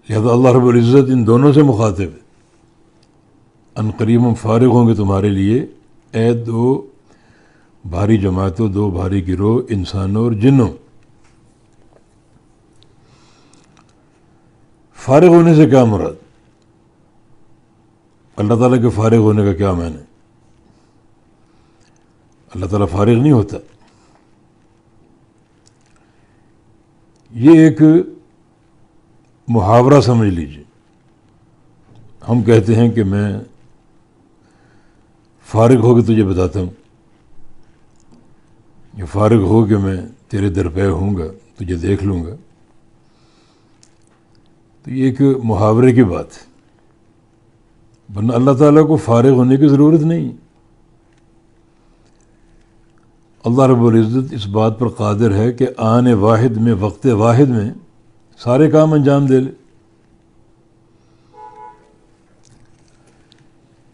لہذا اللہ رب العزت ان دونوں سے مخاطب ہے، ان قریب ہم فارغ ہوں گے تمہارے لیے اے دو بھاری جماعتوں، دو بھاری گروہ، انسانوں اور جنوں۔ فارغ ہونے سے کیا مراد؟ اللہ تعالیٰ کے فارغ ہونے کا کیا معنی؟ اللہ تعالیٰ فارغ نہیں ہوتا۔ یہ ایک محاورہ سمجھ لیجیے۔ ہم کہتے ہیں کہ میں فارغ ہو کے تجھے بتاتا ہوں، یا فارغ ہو کے میں تیرے در پہ ہوں گا، تجھے دیکھ لوں گا۔ تو یہ ایک محاورے کی بات ہے، ورنہ اللہ تعالیٰ کو فارغ ہونے کی ضرورت نہیں۔ اللہ رب العزت اس بات پر قادر ہے کہ آن واحد میں، وقت واحد میں سارے کام انجام دے لے۔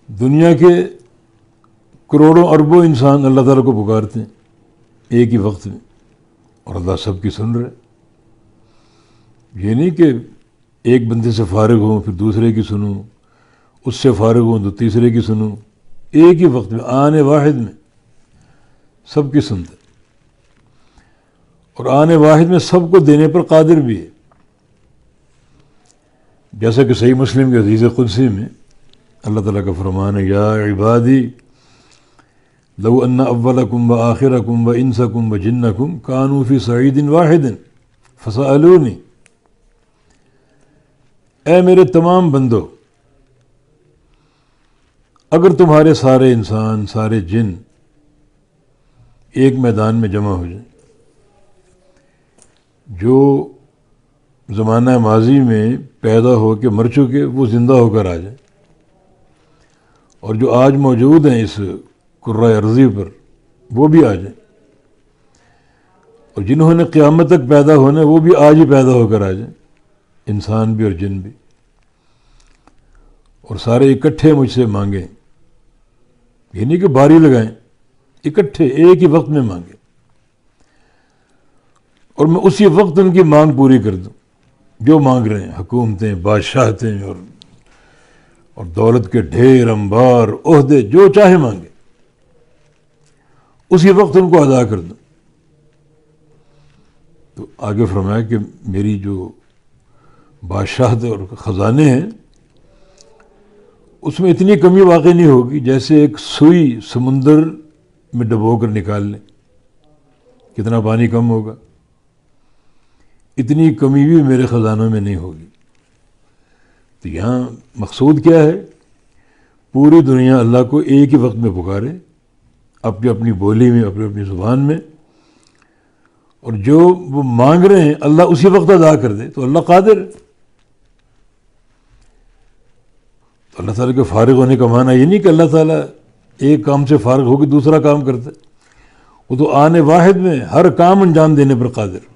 دنیا کے کروڑوں اربوں انسان اللہ تعالیٰ کو پکارتے ہیں ایک ہی وقت میں، اور اللہ سب کی سن رہے۔ یہ نہیں کہ ایک بندے سے فارغ ہوں پھر دوسرے کی سنوں، اس سے فارغ ہوں تو تیسرے کی سنوں، ایک ہی وقت میں آن واحد میں سب کی سنتا ہے، اور آن واحد میں سب کو دینے پر قادر بھی ہے۔ جیسا کہ صحیح مسلم کے حدیث قدسی میں اللہ تعالیٰ کا فرمان ہے، یا عبادی لو ان اولکم و آخرکم و انسکم و جنکم کانوا فی صعید واحد فسألونی، اے میرے تمام بندو، اگر تمہارے سارے انسان، سارے جن ایک میدان میں جمع ہو جائیں، جو زمانہ ماضی میں پیدا ہو کے مر چکے وہ زندہ ہو کر آ جائیں، اور جو آج موجود ہیں اس کرۂ ارضی پر وہ بھی آ جائیں، اور جنہوں نے قیامت تک پیدا ہونا ہے وہ بھی آج ہی پیدا ہو کر آ جائیں، انسان بھی اور جن بھی، اور سارے اکٹھے مجھ سے مانگیں، یہ نہیں کہ باری لگائیں، اکٹھے ایک ہی وقت میں مانگیں، اور میں اسی وقت ان کی مانگ پوری کر دوں جو مانگ رہے ہیں، حکومتیں، بادشاہتیں اور دولت کے ڈھیر، انبار، عہدے، جو چاہے مانگے اسی وقت ان کو ادا کر دوں۔ تو آگے فرمایا کہ میری جو بادشاہت اور خزانے ہیں اس میں اتنی کمی واقع نہیں ہوگی جیسے ایک سوئی سمندر میں ڈبو کر نکال لیں، کتنا پانی کم ہوگا، اتنی کمی بھی میرے خزانوں میں نہیں ہوگی۔ تو یہاں مقصود کیا ہے؟ پوری دنیا اللہ کو ایک ہی وقت میں پکارے، اپنی اپنی بولی میں، اپنی اپنی زبان میں، اور جو وہ مانگ رہے ہیں اللہ اسی وقت ادا کر دے، تو اللہ قادر ہے۔ تو اللہ تعالیٰ کے فارغ ہونے کا معنی یہ نہیں کہ اللہ تعالیٰ ایک کام سے فارغ ہو کے دوسرا کام کرتا ہے، وہ تو آن واحد میں ہر کام انجام دینے پر قادر۔